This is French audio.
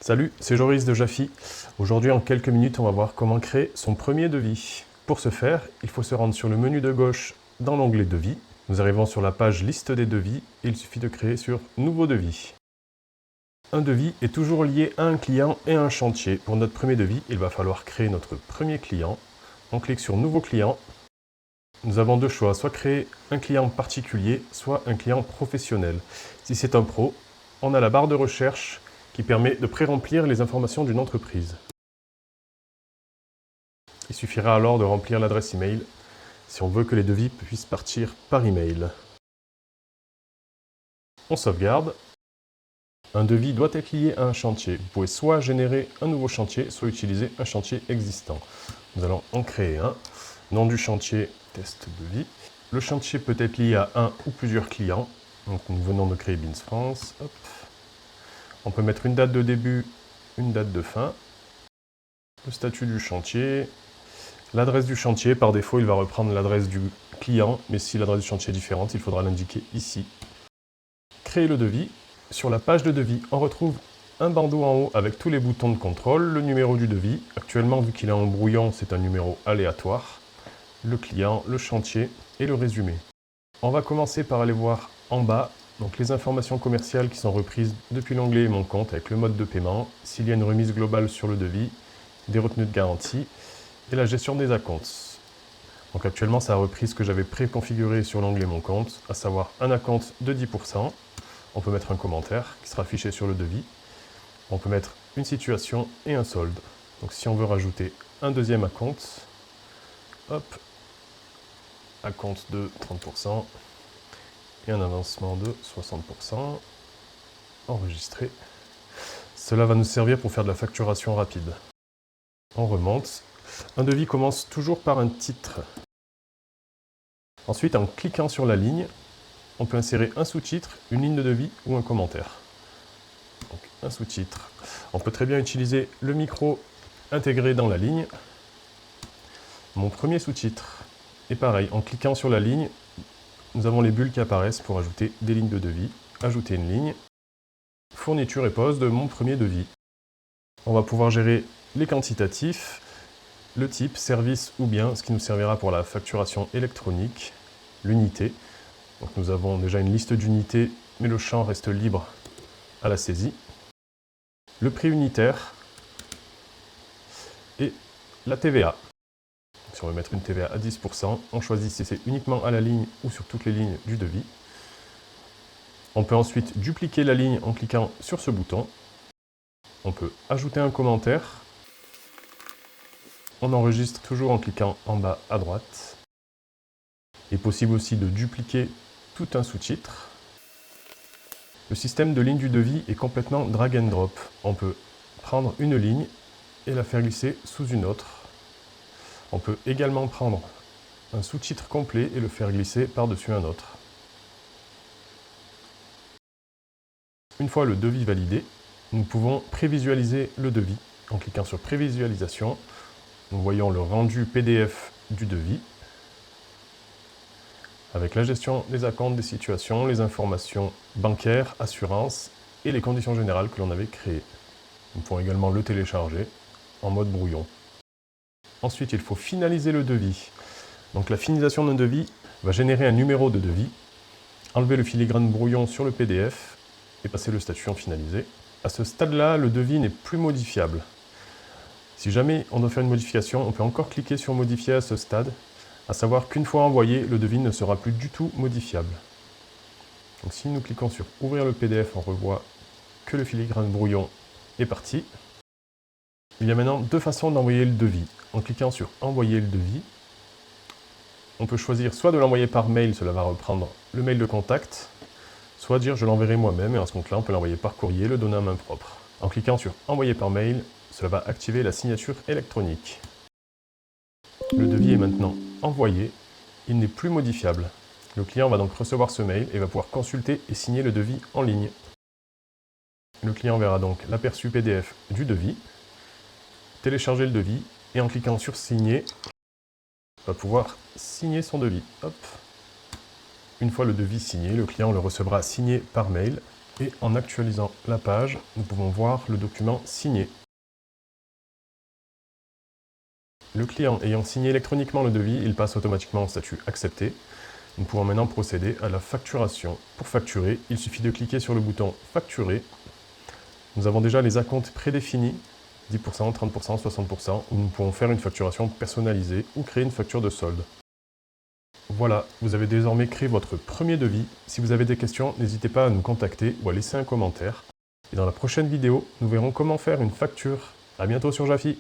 Salut, c'est Joris de Jaffi. Aujourd'hui, en quelques minutes, on va voir comment créer son premier devis. Pour ce faire, il faut se rendre sur le menu de gauche dans l'onglet Devis. Nous arrivons sur la page Liste des devis et il suffit de créer sur Nouveau devis. Un devis est toujours lié à un client et à un chantier. Pour notre premier devis, il va falloir créer notre premier client. On clique sur Nouveau client. Nous avons deux choix, soit créer un client particulier, soit un client professionnel. Si c'est un pro, on a la barre de recherche qui permet de pré-remplir les informations d'une entreprise. Il suffira alors de remplir l'adresse email si on veut que les devis puissent partir par email. On sauvegarde. Un devis doit être lié à un chantier. Vous pouvez soit générer un nouveau chantier, soit utiliser un chantier existant. Nous allons en créer un. Nom du chantier, test devis. Le chantier peut être lié à un ou plusieurs clients. Donc nous venons de créer Beans France. Hop. On peut mettre une date de début, une date de fin. Le statut du chantier. L'adresse du chantier, par défaut, il va reprendre l'adresse du client, mais si l'adresse du chantier est différente, il faudra l'indiquer ici. Créer le devis. Sur la page de devis, on retrouve un bandeau en haut avec tous les boutons de contrôle, le numéro du devis. Actuellement, vu qu'il est en brouillon, c'est un numéro aléatoire. Le client, le chantier et le résumé. On va commencer par aller voir en bas donc les informations commerciales qui sont reprises depuis l'onglet Mon compte avec le mode de paiement, s'il y a une remise globale sur le devis, des retenues de garantie et la gestion des acomptes. Donc actuellement, ça a repris ce que j'avais préconfiguré sur l'onglet Mon compte, à savoir un acompte de 10%. On peut mettre un commentaire qui sera affiché sur le devis. On peut mettre une situation et un solde. Donc si on veut rajouter un deuxième acompte, hop, acompte de 30% et un avancement de 60%, enregistré. Cela va nous servir pour faire de la facturation rapide. On remonte. Un devis commence toujours par un titre. Ensuite, en cliquant sur la ligne, on peut insérer un sous-titre, une ligne de devis ou un commentaire. Donc, un sous-titre. On peut très bien utiliser le micro intégré dans la ligne. Mon premier sous-titre. Et pareil, en cliquant sur la ligne, nous avons les bulles qui apparaissent pour ajouter des lignes de devis. Ajouter une ligne. Fourniture et pose de mon premier devis. On va pouvoir gérer les quantitatifs, le type, service ou bien, ce qui nous servira pour la facturation électronique, l'unité. Donc nous avons déjà une liste d'unités, mais le champ reste libre à la saisie. Le prix unitaire et la TVA. Si on veut mettre une TVA à 10%, on choisit si c'est uniquement à la ligne ou sur toutes les lignes du devis. On peut ensuite dupliquer la ligne en cliquant sur ce bouton. On peut ajouter un commentaire. On enregistre toujours en cliquant en bas à droite. Il est possible aussi de dupliquer tout un sous-titre. Le système de ligne du devis est complètement drag and drop. On peut prendre une ligne et la faire glisser sous une autre. On peut également prendre un sous-titre complet et le faire glisser par-dessus un autre. Une fois le devis validé, nous pouvons prévisualiser le devis. En cliquant sur Prévisualisation, nous voyons le rendu PDF du devis, avec la gestion des acomptes, des situations, les informations bancaires, assurances et les conditions générales que l'on avait créées. Nous pouvons également le télécharger en mode brouillon. Ensuite, il faut finaliser le devis. Donc la finalisation d'un devis va générer un numéro de devis, enlever le filigrane brouillon sur le PDF et passer le statut en finalisé. À ce stade-là, le devis n'est plus modifiable. Si jamais on doit faire une modification, on peut encore cliquer sur Modifier à ce stade, à savoir qu'une fois envoyé, le devis ne sera plus du tout modifiable. Donc si nous cliquons sur Ouvrir le PDF, on revoit que le filigrane brouillon est parti. Il y a maintenant deux façons d'envoyer le devis. En cliquant sur Envoyer le devis, on peut choisir soit de l'envoyer par mail, cela va reprendre le mail de contact, soit dire je l'enverrai moi-même, et en ce compte-là, on peut l'envoyer par courrier, le donner à main propre. En cliquant sur Envoyer par mail, cela va activer la signature électronique. Le devis est maintenant envoyé, il n'est plus modifiable. Le client va donc recevoir ce mail et va pouvoir consulter et signer le devis en ligne. Le client verra donc l'aperçu PDF du devis, télécharger le devis et en cliquant sur Signer, va pouvoir signer son devis. Hop. Une fois le devis signé, le client le recevra signé par mail Et en actualisant la page, nous pouvons voir le document signé. Le client ayant signé électroniquement le devis, il passe automatiquement au statut accepté. Nous pouvons maintenant procéder à la facturation. Pour facturer, il suffit de cliquer sur le bouton facturer. Nous avons déjà les acomptes prédéfinis, 10%, 30%, 60%, où nous pouvons faire une facturation personnalisée ou créer une facture de solde. Voilà, vous avez désormais créé votre premier devis. Si vous avez des questions, n'hésitez pas à nous contacter ou à laisser un commentaire. Et dans la prochaine vidéo, nous verrons comment faire une facture. À bientôt sur Jafy.